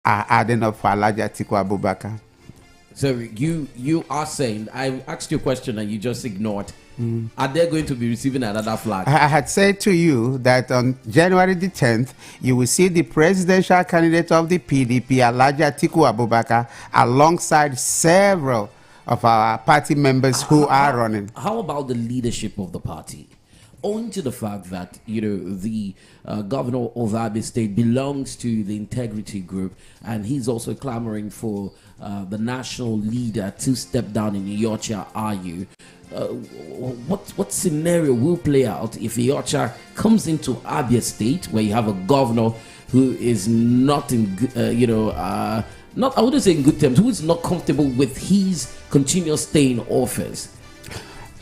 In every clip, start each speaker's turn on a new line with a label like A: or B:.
A: are adding up for Alhaji Atiku Abubakar.
B: So you are saying, I asked you a question and you just ignored. Are they going to be receiving another flag?
A: I had said to you that on January the 10th, you will see the presidential candidate of the PDP, Alhaji Atiku Abubakar, alongside several of our party members who are running.
B: How about the leadership of the party? Owing to the fact that the governor of Abia State belongs to the Integrity Group, and he's also clamoring for the national leader to step down in Iyorchia Ayu. What scenario will play out if Iyorchia comes into Abia State, where you have a governor who is not in not, I wouldn't say in good terms, who is not comfortable with his continuous stay in office?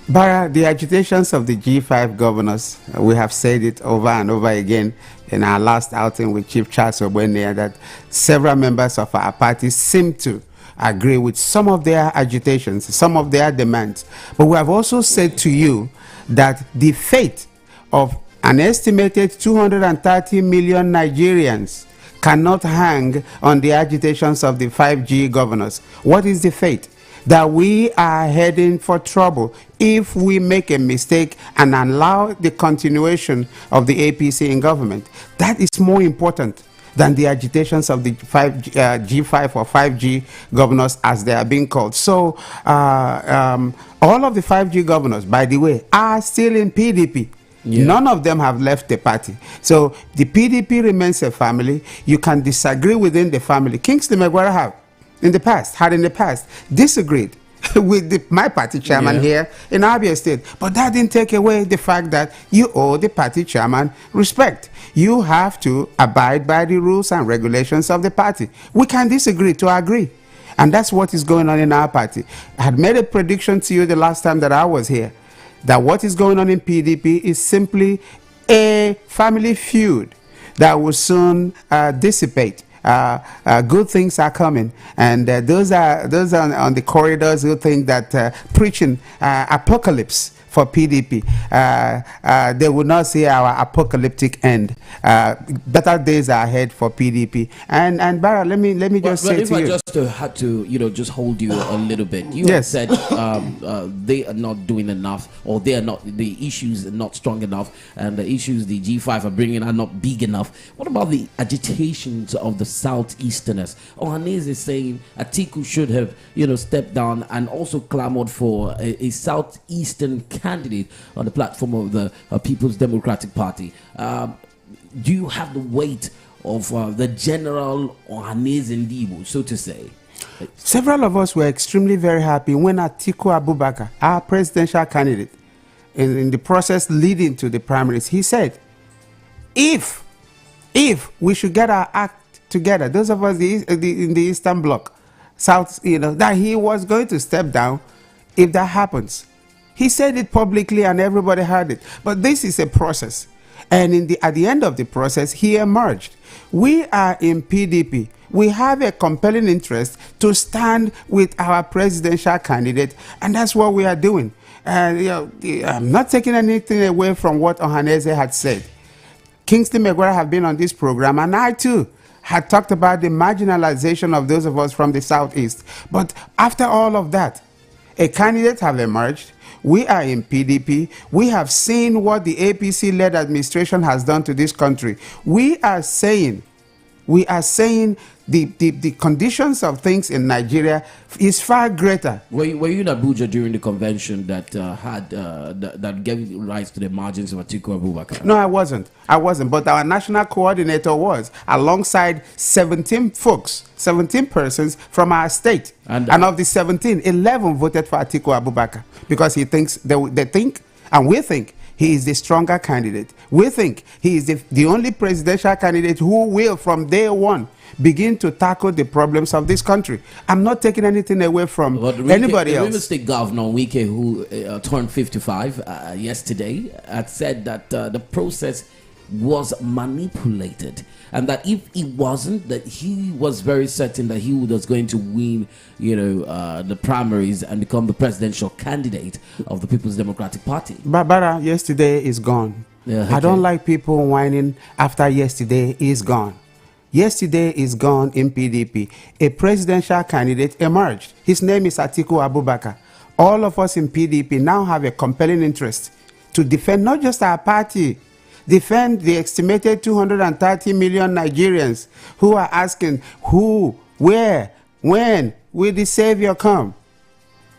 A: But the agitations of the G5 governors, we have said it over and over again in our last outing with Chief Charles Ogbonnaya, that several members of our party seem to agree with some of their agitations, some of their demands. But we have also said to you that the fate of an estimated 230 million Nigerians cannot hang on the agitations of the 5G governors. What is the fate? That we are heading for trouble if we make a mistake and allow the continuation of the APC in government. That is more important than the agitations of the G5 or 5G governors, as they are being called. So all of the 5G governors, by the way, are still in PDP. Yeah. None of them have left the party. So the PDP remains a family. You can disagree within the family. Kingsley Megwara had in the past disagreed with my party chairman here in Abia State. But that didn't take away the fact that you owe the party chairman respect. You have to abide by the rules and regulations of the party. We can disagree to agree. And that's what is going on in our party. I had made a prediction to you the last time that I was here, that what is going on in PDP is simply a family feud that will soon dissipate. Good things are coming, and those are on the corridors who think that preaching apocalypse for PDP, they will not see our apocalyptic end. Better days are ahead for PDP. And Barra, let me just say to you.
B: But if I just had to just hold you a little bit, you have said they are not doing enough, or they are not, the issues are not strong enough, and the issues the G5 are bringing are not big enough. What about the agitations of the Southeasterners? Ohanese is saying Atiku should have stepped down, and also clamored for a Southeastern candidate on the platform of the People's Democratic Party. Do you have the weight of the general Ohanese Ndibo, so to say?
A: Several of us were extremely very happy when Atiku Abubakar, our presidential candidate, in the process leading to the primaries, he said, if we should get our act together, those of us in the Eastern Bloc, South, that he was going to step down if that happens. He said it publicly and everybody heard it. But this is a process. And at the end of the process, he emerged. We are in PDP. We have a compelling interest to stand with our presidential candidate, and that's what we are doing. I'm not taking anything away from what Ohanese had said. Kingsley Megwara have been on this program, and I too had talked about the marginalization of those of us from the Southeast. But after all of that, a candidate have emerged. We are in PDP. We have seen what the APC-led administration has done to this country. We are saying the conditions of things in Nigeria is far greater.
B: Were you in Abuja during the convention that that gave rise to the margins of Atiku Abubakar?
A: No, I wasn't. But our national coordinator was, alongside 17 persons from our state. And of the 17, 11 voted for Atiku Abubakar because he thinks they think, and we think, he is the stronger candidate. We think he is the only presidential candidate who will, from day one, begin to tackle the problems of this country. I'm not taking anything away from anybody else.
B: The River State Governor Wike, who turned 55 yesterday, had said that the process was manipulated, and that if it wasn't, that he was very certain that he was going to win the primaries and become the presidential candidate of the People's Democratic Party.
A: Barbara, yesterday is gone. I don't like people whining after yesterday is gone. yesterday is gone in PDP. A presidential candidate emerged. His name is Atiku Abubakar. All of us in PDP now have a compelling interest to defend not just our party, defend the estimated 230 million Nigerians who are asking who, where, when will the savior come?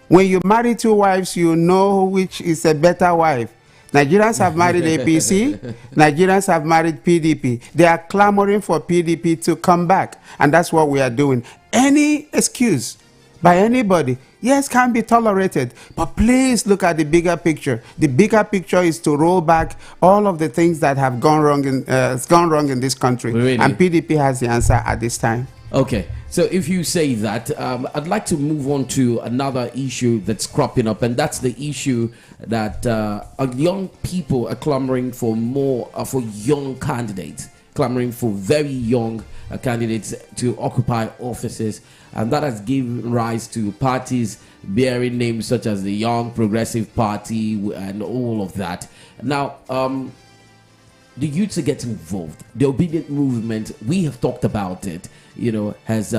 A: When you marry two wives, you know which is a better wife. Nigerians have married APC. Nigerians have married PDP. They are clamoring for PDP to come back. And that's what we are doing. Any excuse by anybody, yes, can be tolerated. But please look at the bigger picture. The bigger picture is to roll back all of the things that have gone wrong in this country.
B: Really?
A: And PDP has the answer at this time.
B: Okay, so if you say that, I'd like to move on to another issue that's cropping up, and that's the issue that young people are clamoring for more, for young candidates, clamoring for very young candidates to occupy offices, and that has given rise to parties bearing names such as the Young Progressive Party and all of that. Now, the youths are getting involved. The obedient movement, we have talked about it, has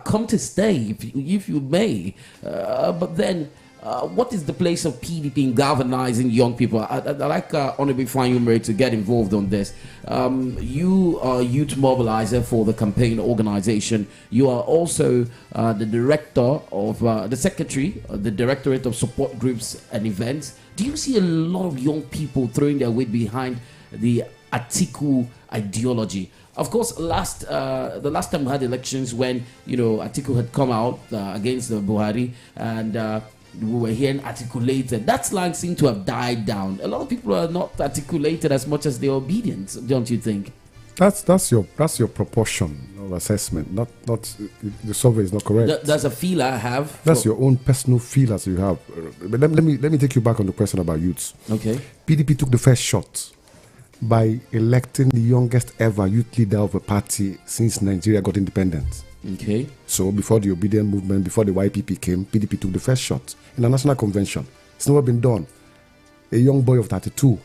B: come to stay, if you may. But then, what is the place of PDP in galvanizing young people? I like Honorable Fanyumere to get involved on this. You are youth mobilizer for the campaign organization. You are also the director of the secretary, the Directorate of Support Groups and Events. Do you see a lot of young people throwing their weight behind the Atiku ideology? Of course, the last time we had elections, when Atiku had come out against the Buhari, and we were hearing articulated, that slang seemed to have died down. A lot of people are not articulated as much as they're obedient, don't you think?
C: That's your proportion of assessment. Not the survey is not correct.
B: That's a feel I have.
C: That's your own personal feel as you have. But let me take you back on the question about youths.
B: Okay.
C: PDP took the first shot by electing the youngest ever youth leader of a party since Nigeria got independent.
B: Okay.
C: So before the obedient movement, before the YPP came, PDP took the first shot in a national convention. It's never been done. A young boy of 32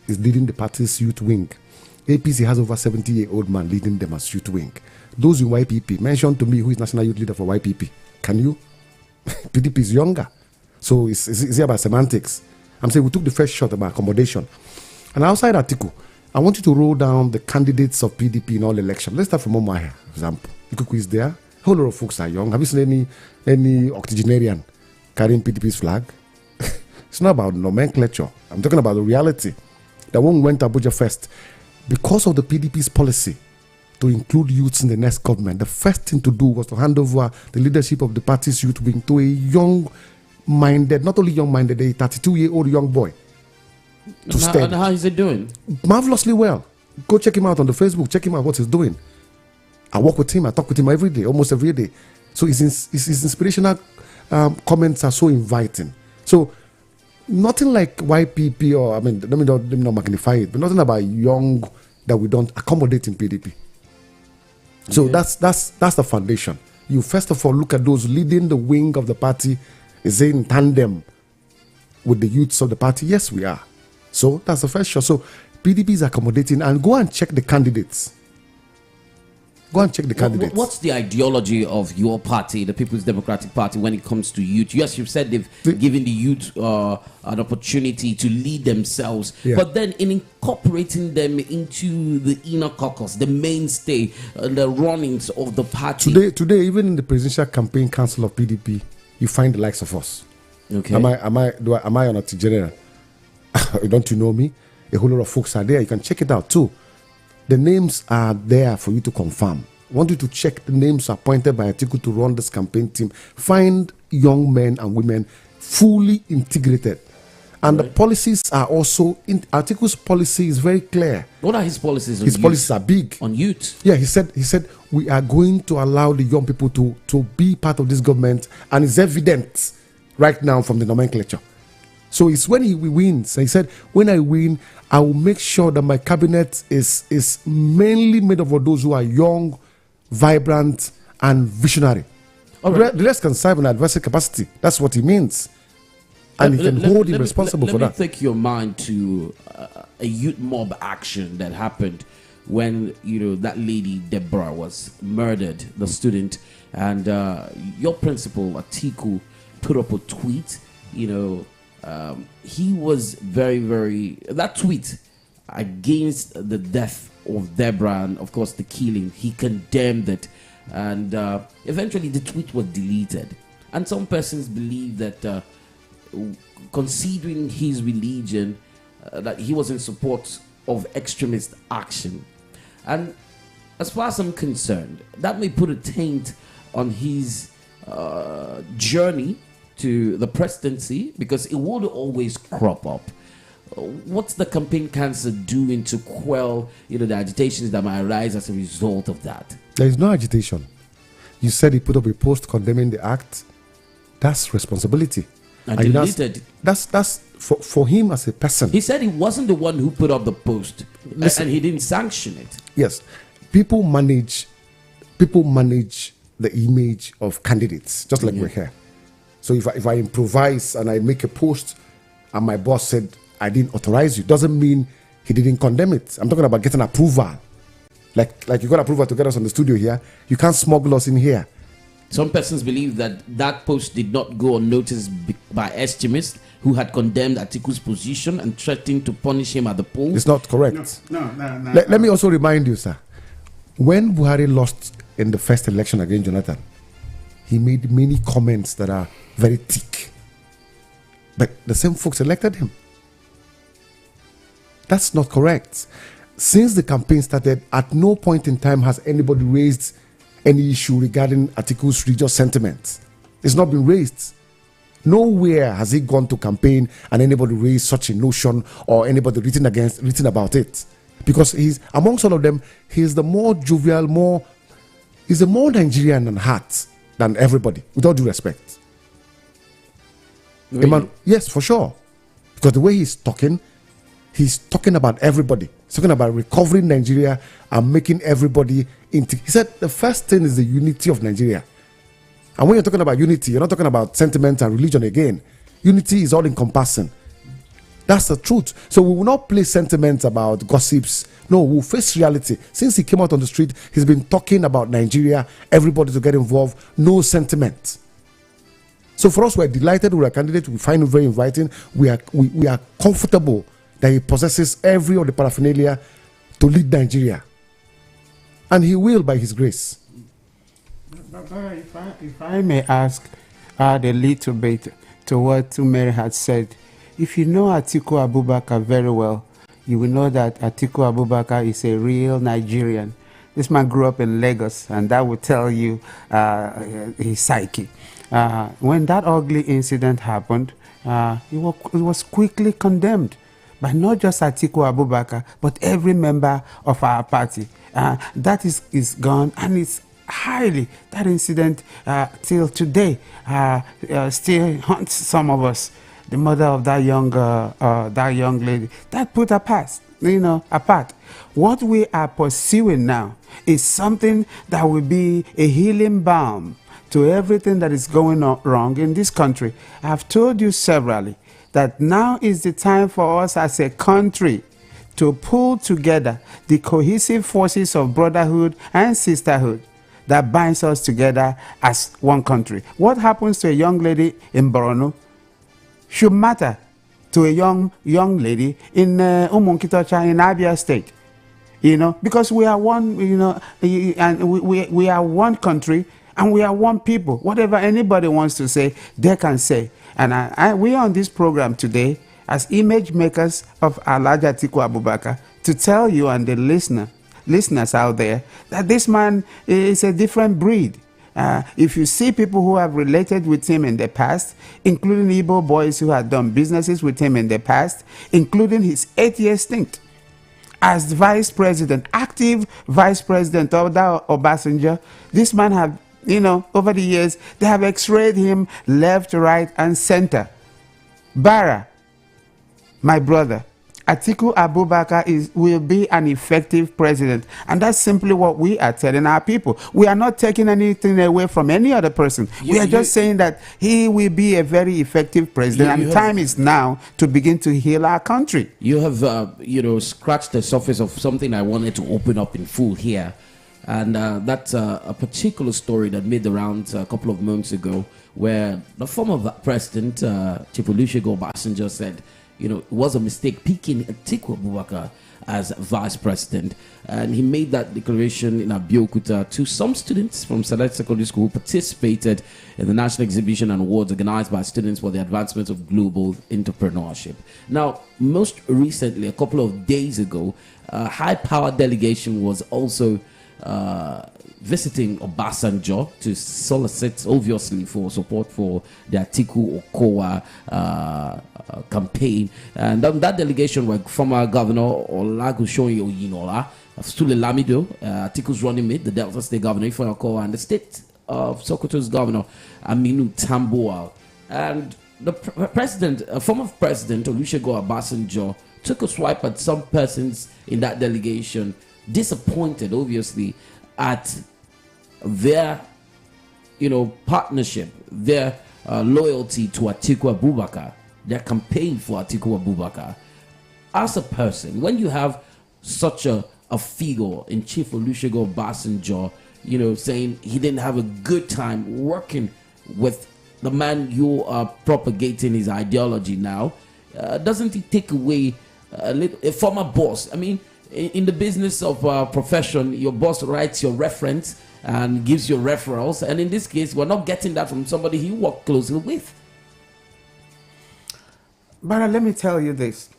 C: is leading the party's youth wing. APC has over 70-year-old man leading them as youth wing. Those in YPP, mention to me who is national youth leader for YPP. Can you? PDP is younger. So it's about semantics. I'm saying we took the first shot about accommodation. And outside Atiku, I want you to roll down the candidates of PDP in all elections. Let's start from Omaya, for example. Ikuku is there. A whole lot of folks are young. Have you seen any octogenarian carrying PDP's flag? It's not about nomenclature. I'm talking about the reality. That one went to Abuja first. Because of the PDP's policy to include youths in the next government, the first thing to do was to hand over the leadership of the party's youth wing to a young-minded, not only young-minded, a 32-year-old young boy.
B: And how is it doing?
C: Marvelously well. Go check him out on the Facebook. Check him out what he's doing. I work with him. I talk with him every day, almost every day. So his inspirational comments are so inviting. So nothing like YPP or, let me not magnify it, but nothing about young that we don't accommodate in PDP. So that's the foundation. You first of all look at those leading the wing of the party. Is it in tandem with the youths of the party? Yes, we are. So that's the first shot. So PDP is accommodating, and go and check the candidates. Go and check the candidates.
B: What's the ideology of your party, the People's Democratic Party, when it comes to youth? Yes, you've said they've given the youth an opportunity to lead themselves, but then in incorporating them into the inner caucus, the mainstay, the runnings of the party.
C: Today, even in the presidential campaign council of PDP, you find the likes of us.
B: Okay.
C: Am I on a general? Don't you know me? A whole lot of folks are there. You can check it out too. The names are there for you to confirm. I want you to check the names appointed by Atiku to run this campaign team. Find young men and women fully integrated. And the policies are also, Atiku's policy is very clear.
B: What are his policies on
C: His policies are big.
B: On youth?
C: Yeah, he said we are going to allow the young people to be part of this government, and it's evident right now from the nomenclature. So it's when he wins. And he said, when I win, I will make sure that my cabinet is mainly made up of those who are young, vibrant, and visionary. Right. The rest can serve an advisory capacity. That's what he means. And he can hold him responsible for that.
B: Let me take your mind to a youth mob action that happened when that lady Deborah was murdered, the student, and your principal Atiku put up a tweet. He was very, very, that tweet against the death of Deborah and of course the killing. He condemned it, and eventually the tweet was deleted. And some persons believe that considering his religion, that he was in support of extremist action. And as far as I'm concerned, that may put a taint on his journey to the presidency, because it would always crop up. What's the campaign council doing to quell, the agitations that might arise as a result of that?
C: There is no agitation. You said he put up a post condemning the act. That's responsibility.
B: And deleted.
C: That's for him as a person.
B: He said he wasn't the one who put up the post. Listen, and he didn't sanction it.
C: Yes. People manage the image of candidates, just like we're here. So if I improvise and I make a post and my boss said I didn't authorize you, doesn't mean he didn't condemn it. I'm talking about getting approval. Like you got approval to get us on the studio here. You can't smuggle us in here.
B: Some persons believe that post did not go unnoticed by extremists who had condemned Atiku's position and threatened to punish him at the polls.
C: It's not correct.
A: No.
C: Let me also remind you, sir. When Buhari lost in the first election against Jonathan, he made many comments that are very thick. But the same folks elected him. That's not correct. Since the campaign started, at no point in time has anybody raised any issue regarding Atiku's religious sentiments. It's not been raised. Nowhere has he gone to campaign and anybody raised such a notion or anybody written about it. Because he's, amongst all of them, he's the more jovial, he's a more Nigerian at heart than everybody, with all due respect.
B: Really?
C: Yes, for sure. Because the way he's talking about everybody. He's talking about recovering Nigeria and making everybody into. He said the first thing is the unity of Nigeria. And when you're talking about unity, you're not talking about sentiment and religion again. Unity is all encompassing. That's the truth. So we will not play sentiments about gossips. No, we'll face reality. Since he came out on the street, he's been talking about Nigeria, everybody to get involved, no sentiment. So for us, we're delighted with our candidate. We find him very inviting. We are comfortable that he possesses every of the paraphernalia to lead Nigeria. And he will by his grace.
A: If I may ask, add a little bit to what Mary had said. If you know Atiku Abubakar very well, you will know that Atiku Abubakar is a real Nigerian. This man grew up in Lagos, and that will tell you his psyche. When that ugly incident happened, it was quickly condemned by not just Atiku Abubakar, but every member of our party. That is gone, and it's highly, that incident till today still haunts some of us. The mother of that young lady, that put her past, apart. What we are pursuing now is something that will be a healing balm to everything that is going on wrong in this country. I've told you severally that now is the time for us as a country to pull together the cohesive forces of brotherhood and sisterhood that binds us together as one country. What happens to a young lady in Borno should matter to a young lady in Umunkitocha in Abia State, because we are one, and we are one country and we are one people. Whatever anybody wants to say, they can say. And we are on this program today as image makers of Alhaji Atiku Abubakar to tell you and the listeners out there that this man is a different breed. If you see people who have related with him in the past, including Igbo boys who had done businesses with him in the past, including his 8-year stint as vice president, active vice president of Obasanjo, this man have, over the years, they have x-rayed him left, right, and center. Bara, my brother, Atiku Abubakar will be an effective president. And that's simply what we are telling our people. We are not taking anything away from any other person. We are just saying that he will be a very effective president, and time is now to begin to heal our country.
B: You have, scratched the surface of something I wanted to open up in full here. And that's a particular story that made the rounds a couple of months ago, where the former president, Chief Olusegun Obasanjo, said, it was a mistake picking Atiku Abubakar as vice president. And he made that declaration in Abeokuta to some students from Select Secondary School who participated in the National Exhibition and Awards organized by Students for the Advancement of Global Entrepreneurship. Now, most recently, a couple of days ago, a high-powered delegation was also visiting Obasanjo to solicit, obviously, for support for the Atiku Okowa campaign. And that delegation were former Governor Olagunsoyin Oyinola, Sule Lamido, Atiku's running mate, the Delta State Governor Ifeanyi Okowa, and the State of Sokoto's Governor Aminu Tambuwal. And the former President Olusegun Obasanjo took a swipe at some persons in that delegation, disappointed, obviously, at their, partnership, their loyalty to Atiku Abubakar, their campaign for Atiku Abubakar. As a person, when you have such a figure in Chief Olusegun Obasanjo, saying he didn't have a good time working with the man you are propagating his ideology now, doesn't it take away a former boss? I mean, in the business of profession, your boss writes your reference and gives you referrals, and in this case, we're not getting that from somebody he worked closely with.
A: But let me tell you this.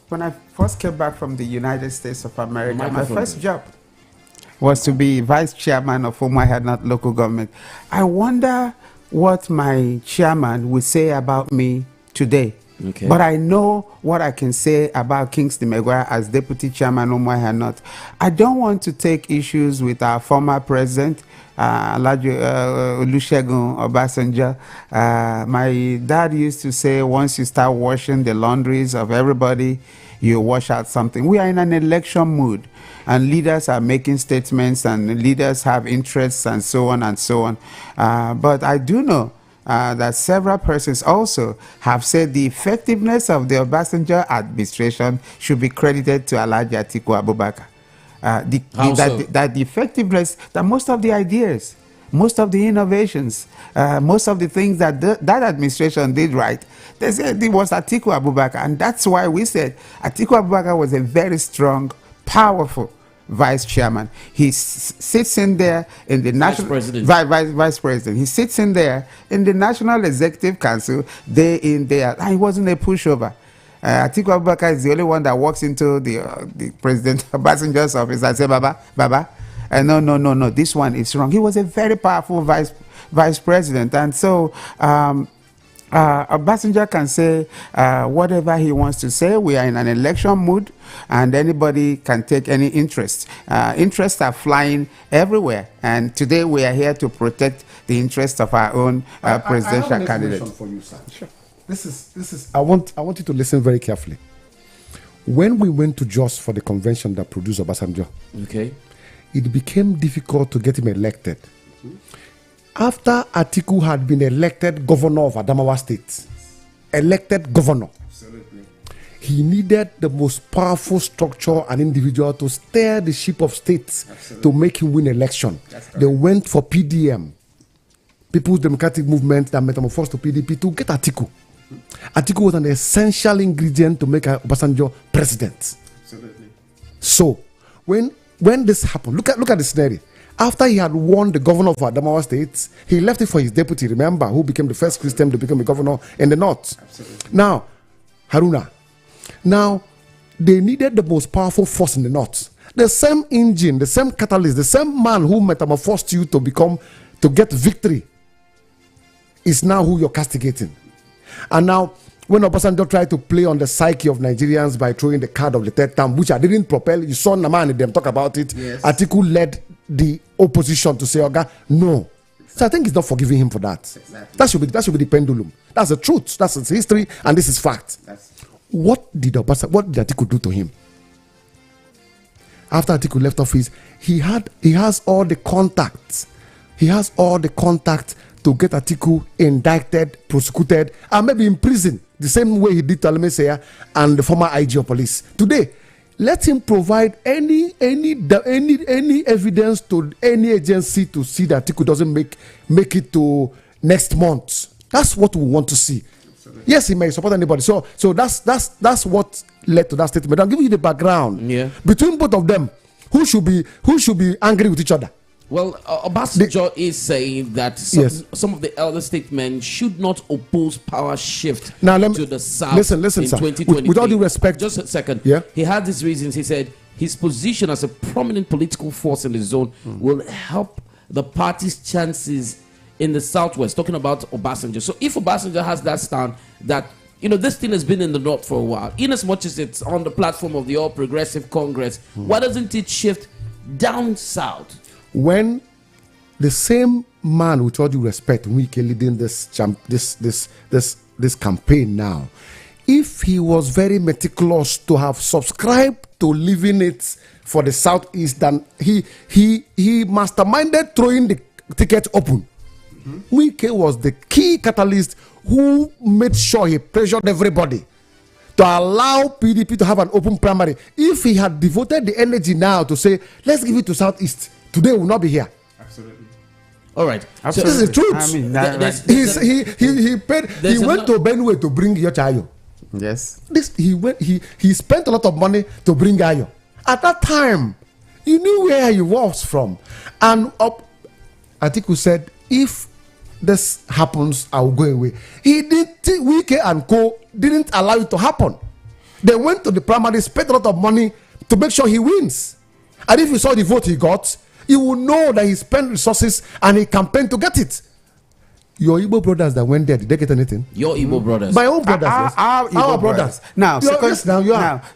A: When I first came back from the United States of America, my first job was to be vice chairman of Umuahia North local government. I wonder what my chairman would say about me today.
B: Okay.
A: But I know what I can say about Kingsley Maguire as deputy chairman of Umuahia North. I don't want to take issues with our former president, Olusegun Obasanjo. My dad used to say, once you start washing the laundries of everybody, you wash out something. We are in an election mood, and leaders are making statements, and leaders have interests, and so on and so on. But I do know that several persons also have said the effectiveness of the Obasanjo administration should be credited to Alhaji Atiku Abubakar. That the effectiveness, that most of the ideas, most of the innovations, most of the things that that administration did right, they said it was Atiku Abubakar. And that's why we said Atiku Abubakar was a very strong, powerful vice chairman. He sits in there in the national vice president. He sits in there in the National Executive Council day in, day out. And he wasn't a pushover. Atiku Abubakar is the only one that walks into the President Obasanjo's office and says, Baba, no, this one is wrong. He was a very powerful vice president. And so Obasanjo can say whatever he wants to say. We are in an election mood, and anybody can take any interest. Interests are flying everywhere, and today we are here to protect the interests of our own presidential candidate.
C: For you, sir. Sure. This is. I want you to listen very carefully. When we went to Jos for the convention that produced Obasanjo,
B: okay,
C: it became difficult to get him elected. After Atiku had been elected governor of Adamawa State, elected governor, absolutely, he needed the most powerful structure and individual to steer the ship of state, absolutely, to make him win election. They went for PDM, People's Democratic Movement, that metamorphosed to PDP, to get Atiku. Atiku was an essential ingredient to make Obasanjo president.
A: Absolutely.
C: So when this happened, look at the scenario. After he had won the governor of Adamawa State, he left it for his deputy, remember, who became the first Christian to become a governor in the north.
A: Absolutely.
C: Now, Haruna, they needed the most powerful force in the north. The same engine, the same catalyst, the same man who metamorphosed you to get victory is now who you're castigating. And now, when Obasanjo tried to play on the psyche of Nigerians by throwing the card of the third term, which I didn't propel, you saw Naman and them talk about it.
A: Yes.
C: Atiku led the opposition to say, Oga, no. So I think it's not forgiving him for that.
A: Exactly.
C: That should be the pendulum. That's the truth. That's its history, and this is fact. what did Atiku do to him? After Atiku left office, he has all the contacts. He has all the contacts to get Atiku indicted, prosecuted, and maybe in prison, the same way he did to Alemesea and the former IG of police. Today, let him provide any evidence to any agency to see that Atiku doesn't make it to next month. That's what we want to see. Absolutely. Yes, he may support anybody. So that's what led to that statement. I'm giving you the background.
B: Yeah.
C: Between both of them, who should be angry with each other?
B: Well, Obasanjo is saying that some of the elder statesmen should not oppose power shift to the South.
C: Listen,
B: in
C: sir.
B: 2023.
C: With all due respect,
B: just a second.
C: Yeah.
B: He had these reasons. He said his position as a prominent political force in the zone will help the party's chances in the Southwest. Talking about Obasanjo. So if Obasanjo has that stand that this thing has been in the North for a while, in as much as it's on the platform of the All Progressive Congress, why doesn't it shift down south?
C: When the same man, with all due respect, Wike leading this campaign now, if he was very meticulous to have subscribed to leaving it for the Southeast, then he masterminded throwing the ticket open. Wike was the key catalyst who made sure he pressured everybody to allow PDP to have an open primary. If he had devoted the energy now to say, let's give it to Southeast, today we will not be here.
B: Absolutely. All right.
C: So this is the truth.
A: I mean,
C: he went to Benue to bring Yochayo.
A: Yes.
C: He spent a lot of money to bring Ayo. At that time, he knew where he was from. And Atiku said, if this happens, I will go away. Wike and Co. didn't allow it to happen. They went to the primary, spent a lot of money to make sure he wins. And if you saw the vote he got, you will know that he spent resources and he campaigned to get it. Your Igbo brothers that went there, did they get anything?
B: Your Igbo brothers.
C: My own brothers.
A: Our Igbo brothers. Now,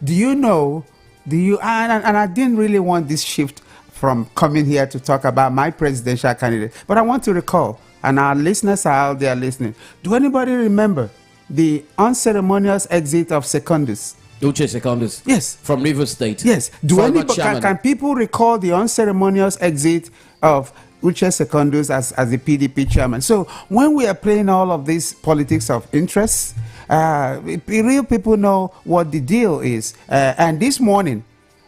A: do you know? And I didn't really want this shift from coming here to talk about my presidential candidate, but I want to recall, and our listeners are out there listening. Do anybody remember the unceremonious exit of Secondus?
B: Uche Secondus.
A: Yes.
B: From Rivers State.
A: Yes. Can people recall the unceremonious exit of Uche Secondus as the PDP chairman? So when we are playing all of these politics of interest, real people know what the deal is. And this morning,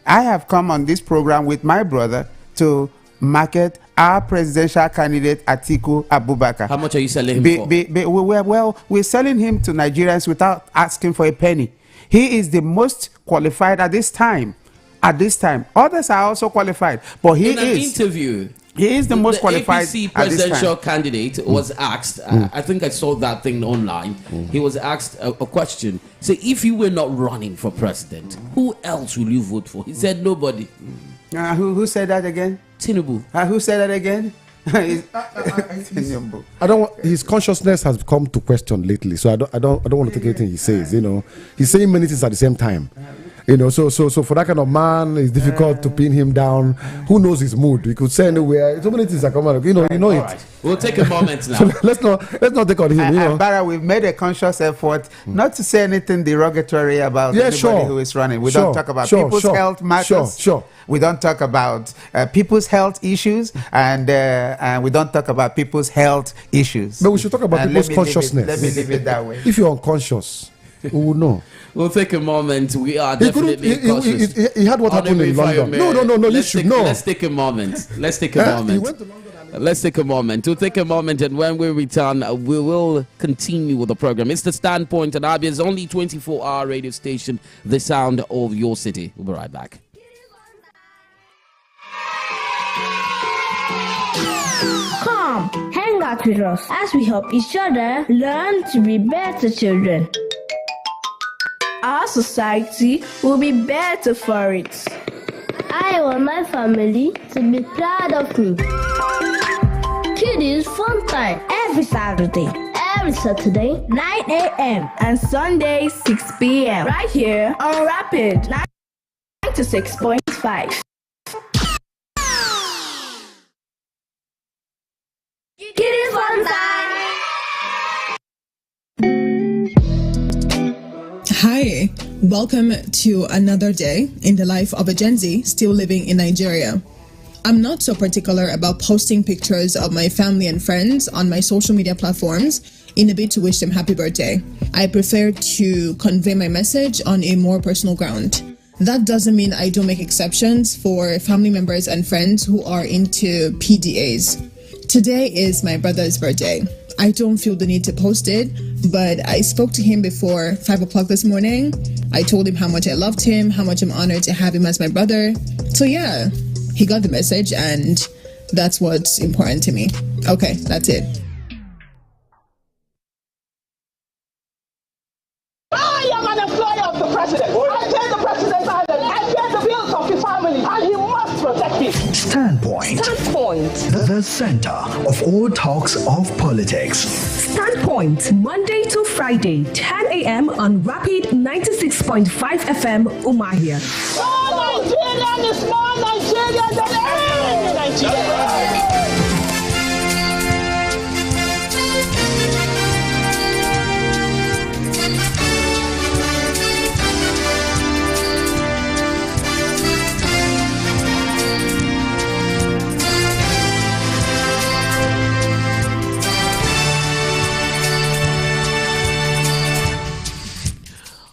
A: I have come on this program with my brother to market our presidential candidate Atiku Abubakar.
B: How much are you selling him for?
A: We're selling him to Nigerians without asking for a penny. He is the most qualified at this time. Others are also qualified, but he is.
B: In an interview,
A: he is the most qualified.
B: APC presidential candidate was asked. I think I saw that thing online. He was asked a question. So, if you were not running for president, who else will you vote for? He said nobody.
A: Who said that again?
B: Tinubu.
A: Who said that again?
C: His consciousness has come to question lately, so I don't want to take anything he says. He's saying many things at the same time. So for that kind of man, it's difficult to pin him down. Who knows his mood? He could say anywhere. So many things are coming. You know it.
B: Right. We'll take a moment now.
C: So let's not take on him.
A: Barra, we've made a conscious effort not to say anything derogatory about anybody who is running. We don't talk about people's health matters. We don't talk about people's health issues, and we don't talk about people's health issues.
C: But we should talk about people's consciousness.
A: Let me leave it that way.
C: If you're unconscious, we will know.
B: We'll take a moment. We are definitely cautious.
C: He had what happened in London. No. You should know.
B: Let's take a moment. Let's take a moment. We'll take a moment, and when we return, we will continue with the program. It's The Standpoint, and Abia's only 24-hour radio station, the sound of your city. We'll be right back.
D: Come, hang out with us as we help each other learn to be better children. Our society will be better for it.
E: I want my family to be proud of me. Kiddies Fun Time
D: Every Saturday,
E: 9 a.m.
D: and Sunday 6 p.m. right here on Rapid 96.5. Kiddies Fun Time.
F: Hi, Welcome to another day in the life of a Gen Z still living in Nigeria. I'm not so particular about posting pictures of my family and friends on my social media platforms in a bid to wish them happy birthday. I prefer to convey my message on a more personal ground. That doesn't mean I don't make exceptions for family members and friends who are into PDAs. Today is my brother's birthday. I don't feel the need to post it, but I spoke to him before 5 o'clock this morning. I told him how much I loved him, how much I'm honored to have him as my brother. So yeah, he got the message, and that's what's important to me. Okay, that's it.
G: I am an employer of the president. I pay the president's salary. I pay the bills of his family, and he must protect me.
H: Standpoint.
G: Standpoint.
H: The center of all talks of politics.
I: Standpoint, Monday to Friday, 10 a.m. on Rapid 96.5 FM, Umahia.
G: More Nigerian is more Nigerian than any Nigerian.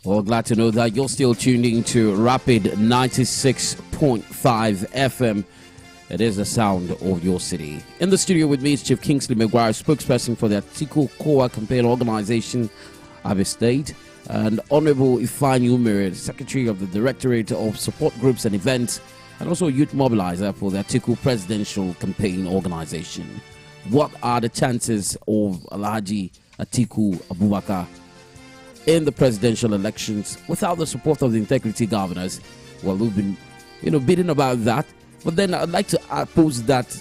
B: Well, glad to know that you're still tuned in to Rapid 96.5 FM. It is the sound of your city. In the studio with me is Chief Kingsley Maguire, spokesperson for the Atiku Kowa Campaign Organization, Abia State, and Honorable Ifeanyi Umere, Secretary of the Directorate of Support Groups and Events, and also Youth Mobilizer for the Atiku Presidential Campaign Organization. What are the chances of Alhaji Atiku Abubakar in the presidential elections without the support of the integrity governors? Well, we've been, bidding about that. But then I'd like to pose that,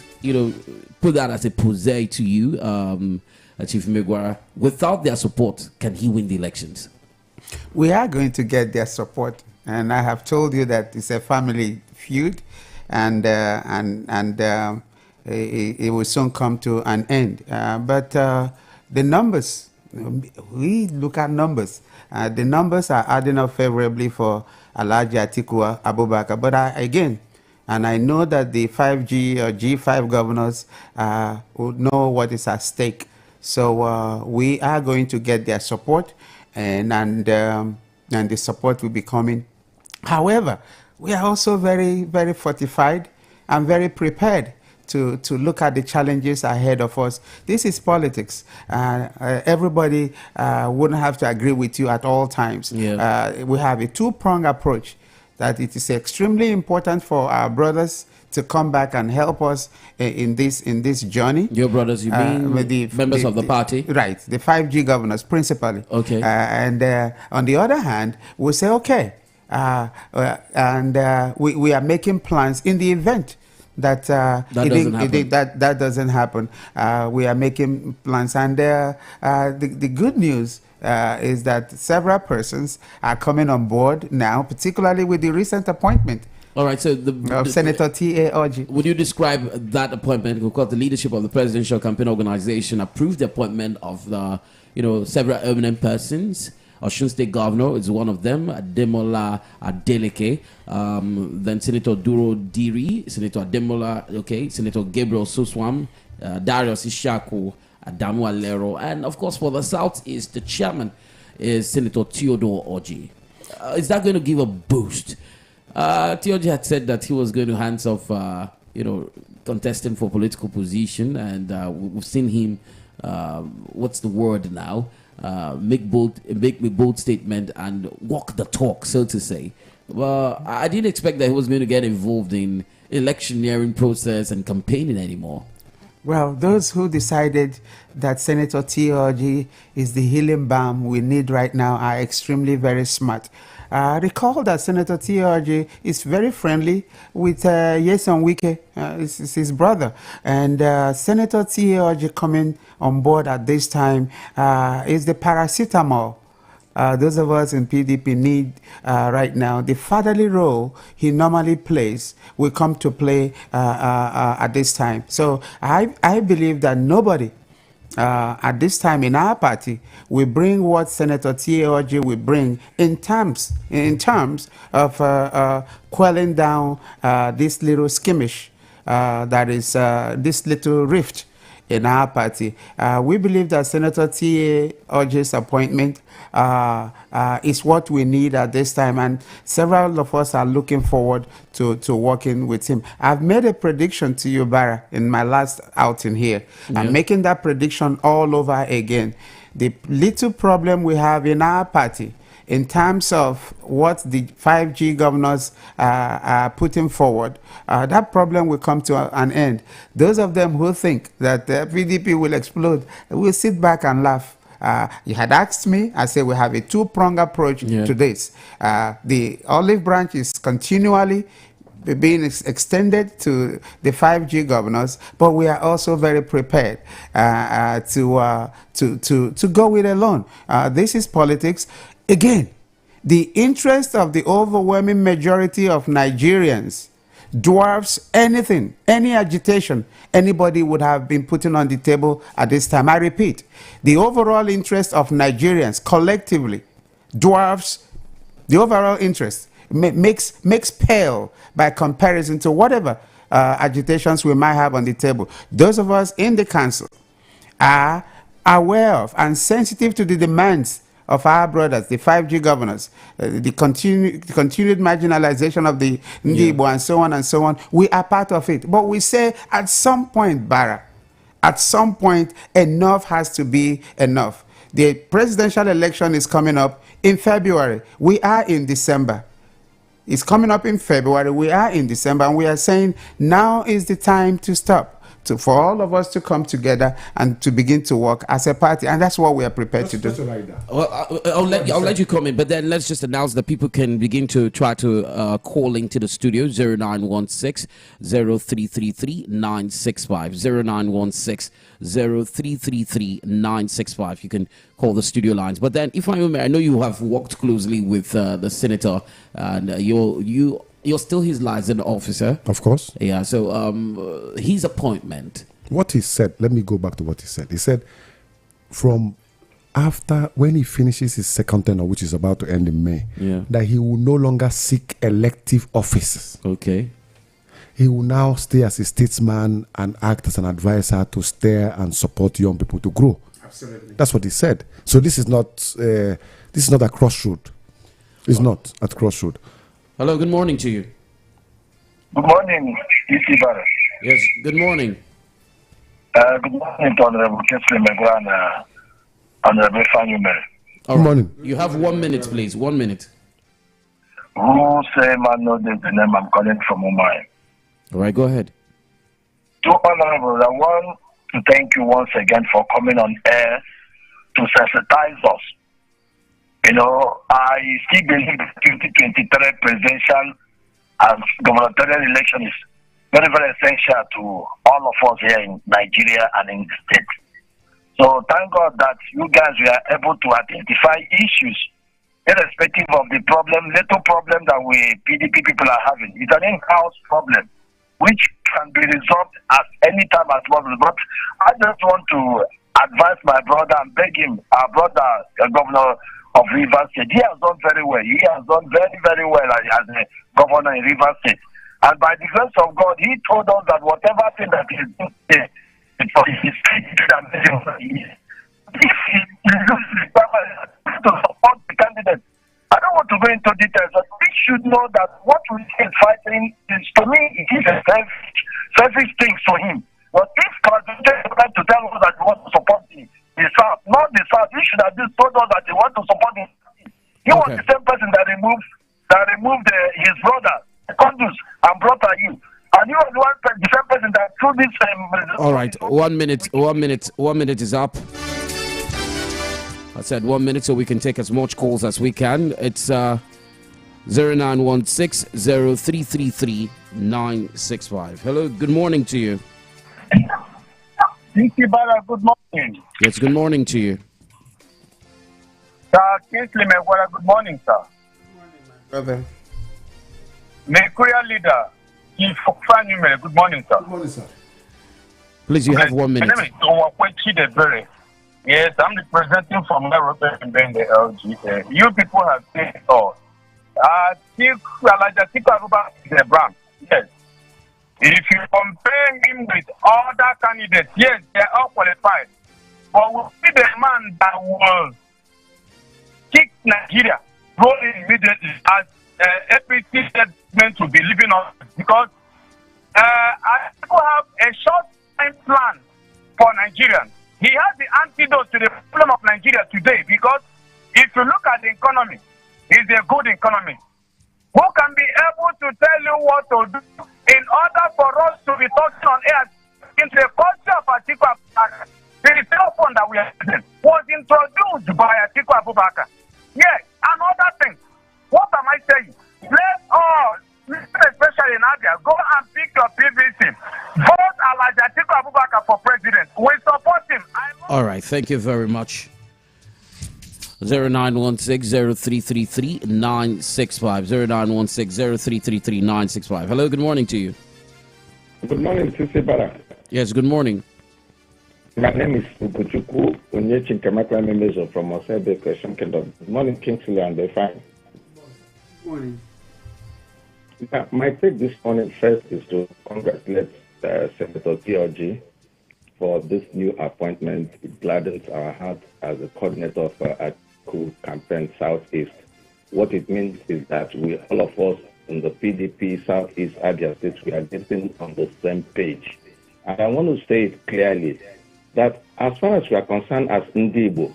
B: put that as a pose to you, Chief Maguire. Without their support, can he win the elections?
A: We are going to get their support, and I have told you that it's a family feud, and it will soon come to an end. But the numbers. We look at numbers. The numbers are adding up favorably for Alhaji Atiku Abubakar. But I know that the 5G or G5 governors would know what is at stake. So we are going to get their support, and the support will be coming. However, we are also very, very fortified and very prepared to look at the challenges ahead of us. This is politics. Everybody wouldn't have to agree with you at all times.
B: Yeah.
A: We have a two-pronged approach, that it is extremely important for our brothers to come back and help us in this journey.
B: Your brothers, you mean the members of the party?
A: Right, the 5G governors principally.
B: Okay.
A: And on the other hand, we say, okay, we are making plans in the event that doesn't happen. We are making plans, and the good news is that several persons are coming on board now, particularly with the recent appointment.
B: All right, so
A: of Senator T.A. Orji.
B: Would you describe that appointment? Because the leadership of the Presidential Campaign Organization approved the appointment of the, several eminent persons. Osun State Governor is one of them, Ademola Adeleke, then Senator Duro Diri, Senator Ademola, Senator Gabriel Suswam, Darius Ishaku, Adamu Alero, and of course for the Southeast, the chairman is Senator Theodore Orji. Is that going to give a boost? Theodore had said that he was going to hands off, contesting for political position, and we've seen him, what's the word now? Make a bold statement and walk the talk, so to say. Well, I didn't expect that he was going to get involved in electioneering process and campaigning anymore.
A: Well, those who decided that Senator T.O.G. is the healing balm we need right now are extremely very smart. Recall that Senator T.O.G. is very friendly with Nyesom Wike, is his brother. And Senator T.O.G. coming on board at this time is the paracetamol those of us in PDP need right now. The fatherly role he normally plays will come to play at this time. So I believe that nobody at this time in our party, we bring what Senator T.A. will bring in terms of quelling down this little skirmish, that is this little rift in our party. We believe that Senator T.A.'s appointment is what we need at this time, and several of us are looking forward to working with him. I've made a prediction to you, Barra, in my last outing here. Yeah. I'm making that prediction all over again. The little problem we have in our party in terms of what the 5G governors are putting forward, that problem will come to an end. Those of them who think that the PDP will explode will sit back and laugh. You had asked me, I said we have a two-pronged approach to this. The olive branch is continually being extended to the 5G governors, but we are also very prepared to go with it alone. This is politics. Again, the interest of the overwhelming majority of Nigerians dwarfs anything, any agitation anybody would have been putting on the table at this time. I repeat, the overall interest of Nigerians collectively dwarfs the overall interest, makes pale by comparison to whatever agitations we might have on the table. Those of us in the council are aware of and sensitive to the demands of our brothers, the 5G governors, the continued marginalization of the Ndibo, and so on and so on. We are part of it. But we say at some point, Barra, at some point, enough has to be enough. The presidential election is coming up in February. We are in December. It's coming up in February. We are in December, and we are saying now is the time to stop. For all of us to come together and to begin to work as a party, and that's what we are prepared to do.
B: Well, I'll let you come in, but then let's just announce that people can begin to try to call into the studio 0916 0333 965 0916 0333 965. You can call the studio lines. But then, if I may, I know you have worked closely with the senator, and you're still his liaison officer.
C: Of course.
B: Yeah, so his appointment.
C: What he said, let me go back to what he said. He said from after, when he finishes his second tenure, which is about to end in May, that he will no longer seek elective offices.
B: Okay.
C: He will now stay as a statesman and act as an advisor to steer and support young people to grow.
A: Absolutely.
C: That's what he said. So this is not a crossroad. It's not at crossroad.
B: Hello, good morning to you.
J: Good morning, DC Barra.
B: Yes, good morning.
J: Good morning to Honorable Kingsley Megura and Honorable Fanyume.
C: Good morning.
B: You have 1 minute, please. 1 minute.
J: Who say man know the name I'm calling from Umai?
B: All right, go ahead.
J: To Honorable, I want to thank you once again for coming on air to sensitize us. You know, I still believe the 2023 presidential and gubernatorial election is very, very essential to all of us here in Nigeria and in the state. So thank God that you guys were able to identify issues irrespective of the little problem that we PDP people are having. It's an in-house problem which can be resolved at any time as possible. But I just want to advise my brother and beg him, our brother, Governor of Rivers State. He has done very well. He has done very, very well as a governor in Rivers State. And by the grace of God, he told us that whatever thing that he's doing today, it was his to support the candidate. I don't want to go into details, but we should know that what we are fighting is, to me, it is a selfish thing for him. But if President would like to tell us that he wants to support the South, not the South, he should have just told us that he wants to support the South. He was the same person that removed his brother, Kunduz, and brought you. And he was the same person that threw this.
B: All right, 1 minute. 1 minute. 1 minute is up. I said 1 minute so we can take as much calls as we can. It's 0916 0333 965. Hello, good morning to you.
J: Thank you, brother. Good morning.
B: Yes, good morning to you.
J: Sir Kingsley Megura, good morning, sir.
A: Good morning, my brother.
J: Mekuya leader, good morning, sir.
C: Good morning, sir.
B: Please, you have 1 minute.
J: My name is Owakwechi
K: Chidebere. Yes, I'm representing from Europe and being the LG. You people have said it all. Atiku Abubakar is a brand. Yes. If you compare him with other candidates, yes, they are all qualified. But we see the man that will kick Nigeria rolling immediately as APC said meant to be living on, because Atiku have a short time plan for Nigerians. He has the antidote to the problem of Nigeria today, because if you look at the economy, it's a good economy. Who can be able to tell you what to do in order for us to be talking on air into the culture of Atiku Abubakar? The cell phone that we are using was introduced by Atiku Abubakar. Yes, another thing. What am I saying? Let all, especially in Abia, go and pick your PVC. Vote Alhaji Atiku Abubakar for president. We support him.
B: All right, thank you very much. 0916-0333-965. 0916-0333-965. Hello, good morning to you.
L: Good morning, Sisi Bara.
B: Yes, good morning.
L: My name is Ukuchuku Onyechinkamakwa Memezo from Osebe Question Kingdom. Good morning, Kingsley and the fine.
A: Good morning.
L: My take this morning first is to congratulate Senator T.O.G. for this new appointment. It gladdens our heart as the coordinator of Atiku campaign Southeast. What it means is that we, all of us in the PDP Southeast Abia State, we are getting on the same page. And I want to say it clearly that as far as we are concerned as Ndibo,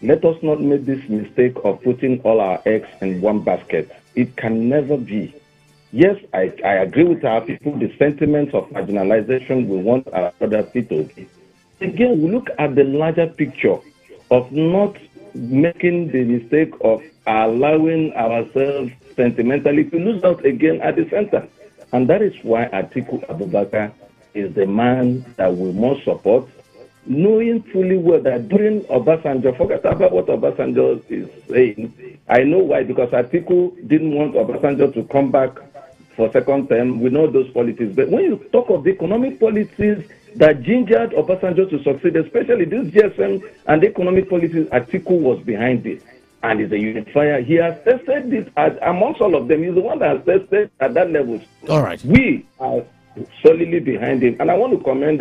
L: let us not make this mistake of putting all our eggs in one basket. It can never be. Yes, I agree with our people, the sentiments of marginalization, we want our other people. Again, we look at the larger picture of not making the mistake of allowing ourselves sentimentally to lose out again at the center. And that is why Atiku Abubakar is the man that we must support, knowing fully well that during Obasanjo, forget about what Obasanjo is saying. I know why, because Atiku didn't want Obasanjo to come back for second term. We know those policies. But when you talk of the economic policies that gingered Obasanjo to succeed, especially this GSM and the economic policies, Atiku was behind it. And is a unifier. He has tested this amongst all of them. He's the one that has tested at that level.
B: All right.
L: We are solidly behind him. And I want to commend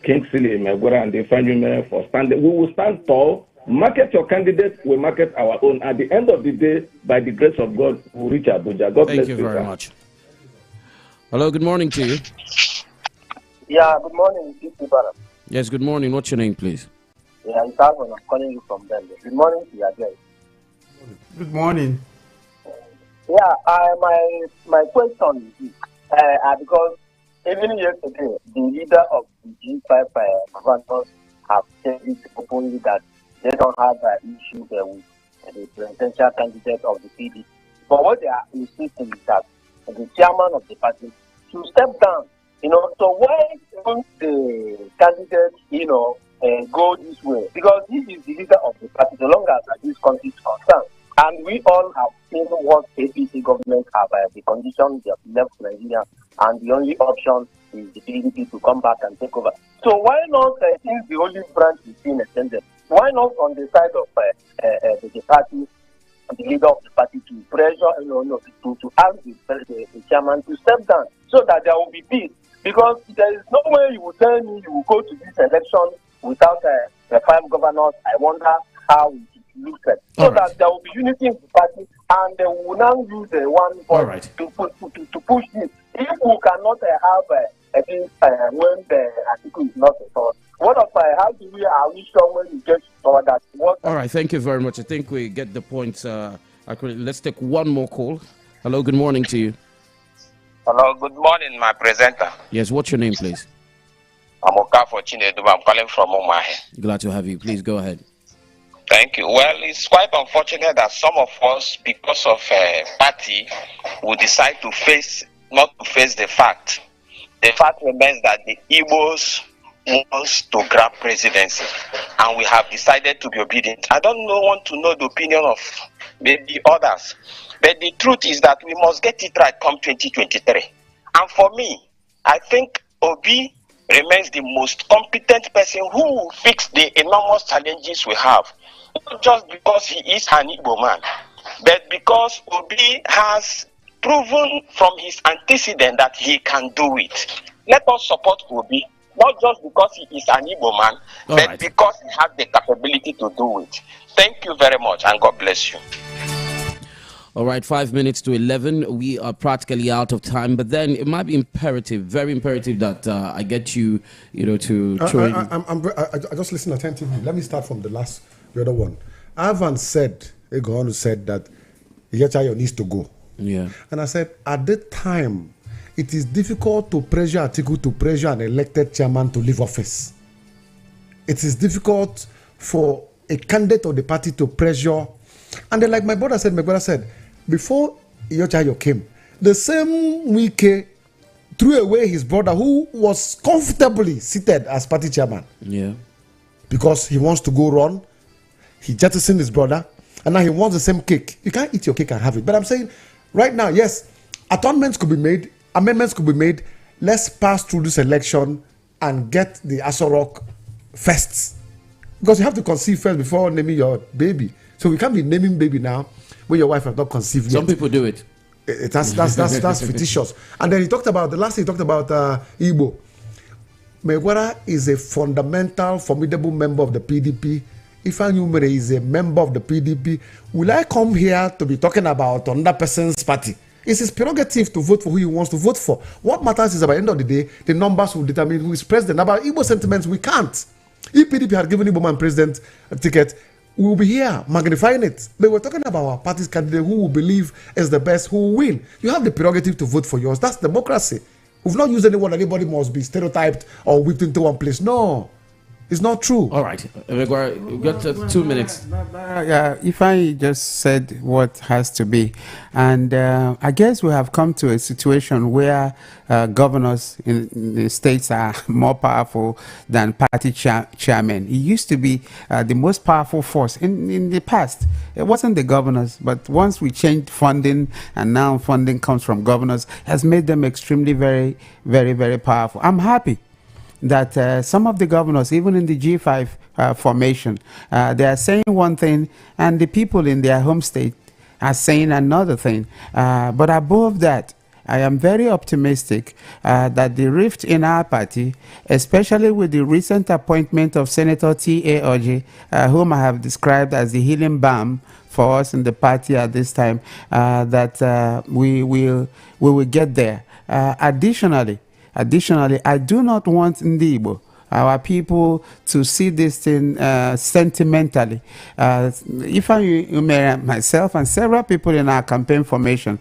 L: Kingsley Megura and the Fanjume for standing. We will stand tall. Market your candidate, we market our own. At the end of the day, by the grace of God, we'll reach Abuja. God bless you.
B: Thank you very much. Hello, good morning to you.
M: Yeah, good morning, Ibarra.
B: Yes, good morning. What's your name, please?
M: Yeah, it's Alvin. I'm calling you from Denver. Good morning to you again.
A: Good morning.
M: Yeah, my question is because even yesterday, the leader of the G5 governors have said it openly that they don't have issues with the presidential candidate of the PDP. But what they are insisting is that the chairman of the party to step down. So why don't the candidate, go this way? Because this is the leader of the party, so long as this country is concerned. And we all have seen what APC government have the conditions they have left Nigeria, and the only option is the PDP to come back and take over. So why not, since the only branch is being extended, why not on the side of the party, the leader of the party, to pressure, to ask the chairman to step down so that there will be peace? Because there is no way you will tell me you will go to this election without the 5 governors. I wonder how it looks like. So that there will be unity in the party, and they will now use one voice to push this. If we cannot have when the article is not enforced, what of how do we are we sure when we get to that?
B: All right, thank you very much. I think we get the point. Let's take one more call. Hello, good morning to you.
N: Hello, good morning, my presenter.
B: Yes, what's your name, please?
N: I'm Okafo Chinedu. I'm calling from Umahe.
B: Glad to have you. Please go ahead.
N: Thank you. Well, it's quite unfortunate that some of us, because of party, will decide not to face the fact. The fact remains that the Igbos wants to grab presidency, and we have decided to be obedient. I don't want to know the opinion of maybe others, but the truth is that we must get it right come 2023. And for me, I think Obi remains the most competent person who will fix the enormous challenges we have. Not just because he is an Igbo man, but because Obi has proven from his antecedent that he can do it. Let us support Obi, not just because he is an Igbo man, but because he has the capability to do it. Thank you very much, and God bless you.
B: All right, 5 minutes to 11. We are practically out of time, but then it might be imperative, very imperative, that I get you, to join.
C: I just listen attentively. Let me start from the other one. Ivan said that Ihechayo needs to go.
B: Yeah.
C: And I said, at that time, it is difficult to pressure Atiku to pressure an elected chairman to leave office. It is difficult for a candidate of the party to pressure. And then, like my brother said, before Ihechayo came, the same Wike threw away his brother who was comfortably seated as party chairman.
B: Yeah.
C: Because he wants to go run. He jettisoned his brother. And now he wants the same cake. You can't eat your cake and have it. But I'm saying, right now, yes, amendments could be made. Let's pass through this election and get the Aso Rock first. Because you have to conceive first before naming your baby. So we can't be naming baby now when your wife has not conceived yet.
B: Some people do it.
C: That's fictitious. And then the last thing he talked about Igbo. Megwara is a fundamental, formidable member of the PDP. Ifeanyi Umere is a member of the PDP. Will I come here to be talking about another person's party? It's his prerogative to vote for who he wants to vote for. What matters is, at the end of the day, the numbers will determine who is president. About Igbo sentiments, we can't. If PDP had given Igbo man president a ticket, we will be here magnifying it. They were talking about our party's candidate who will believe is the best, who will win. You have the prerogative to vote for yours. That's democracy. We've not used anyone. Anybody must be stereotyped or whipped into one place. No. It's not true.
B: All right. We've got 2 minutes.
A: If I just said what has to be. And I guess we have come to a situation where governors in the states are more powerful than party chairmen. It used to be the most powerful force in the past. It wasn't the governors, but once we changed funding and now funding comes from governors, has made them extremely very, very, very powerful. I'm happy that some of the governors, even in the G5 formation, they are saying one thing and the people in their home state are saying another thing. But above that, I am very optimistic that the rift in our party, especially with the recent appointment of Senator T.A. Oji, whom I have described as the healing balm for us in the party at this time, that we will get there. Additionally, I do not want Ndibo, our people, to see this thing sentimentally. If myself and several people in our campaign formation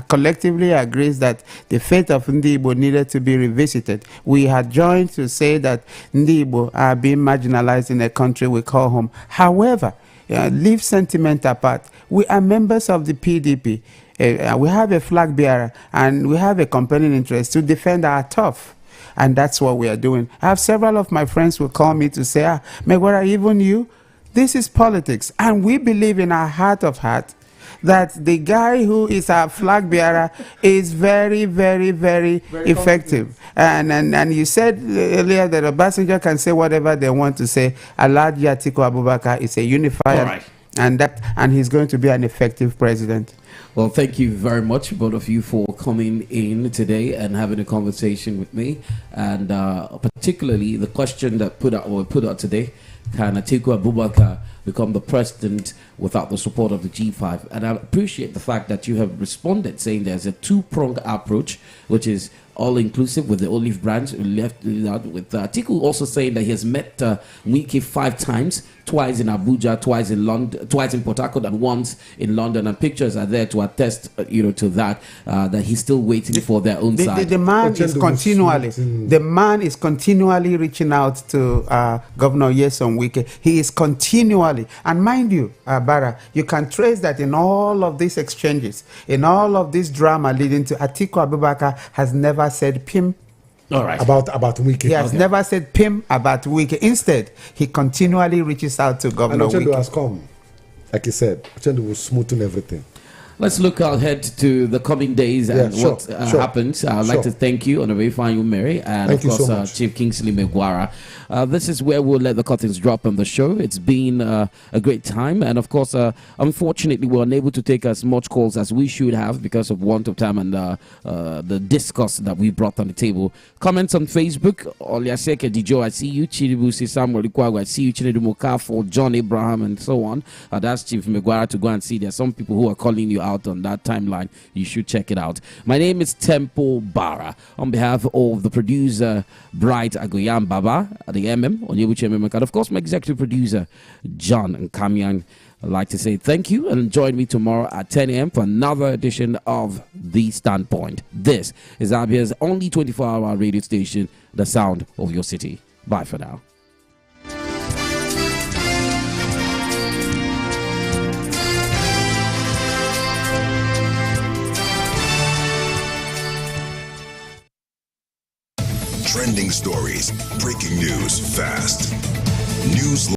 A: collectively agrees that the fate of Ndibo needed to be revisited. We had joined to say that Ndibo are being marginalized in a country we call home. However, leave sentiment apart. We are members of the PDP. We have a flag bearer and we have a compelling interest to defend our turf. And that's what we are doing. I have several of my friends who call me to say, Megwara, even you, this is politics. And we believe in our heart of heart that the guy who is our flag bearer is very, very, very effective. And you said earlier that Obasanjo can say whatever they want to say. Alhaji Atiku Abubakar is a unifier.
B: Right.
A: And he's going to be an effective president.
B: Well, thank you very much, both of you, for coming in today and having a conversation with me. And particularly the question that put out today: can Atiku Abubakar become the president without the support of the G5? And I appreciate the fact that you have responded, saying there's a two-pronged approach, which is all-inclusive with the olive branch left out, with Atiku also saying that he has met Wike 5 times, twice in Abuja, twice in London, twice in Port Harcourt, and once in London, and pictures are there to attest to that he's still waiting for their own side.
A: The man is continually reaching out to Governor Nyesom Wike. He is continually, and mind you, Bara, you can trace that in all of these exchanges, in all of this drama leading to Atiku Abubakar has never said pim.
B: All right.
C: About Wike.
A: He has never said pim about Wike. Instead, he continually reaches out to Governor
C: Wike. And Ochendo
A: Wike
C: has come. Like he said, Ochendo will smoothen everything.
B: Let's look ahead to the coming days and what happens. I'd like to thank you, Honorable Ifeanyi Umeri, and of course Chief Kingsley Megwara. This is where we'll let the curtains drop on the show. It's been a great time, and of course, unfortunately, we're unable to take as much calls as we should have because of want of time and the discourse that we brought on the table. Comments on Facebook: Oliaseke Dijo, I see you. Chiribusi Samuel Ikwago, I see you. Chinedu Mokafo, John Abraham, and so on. That's Chief Megwara to go and see. There's some people who are calling you out on that timeline. You should check it out. My name is Temple Bara. On behalf of the producer Bright Agoyam Baba, the MM, and of course my executive producer John and Kamian, I'd like to say thank you and join me tomorrow at 10 a.m. for another edition of The Standpoint. This is Abhia's only 24-hour radio station, the sound of your city. Bye for now.
O: Trending stories, breaking news fast. News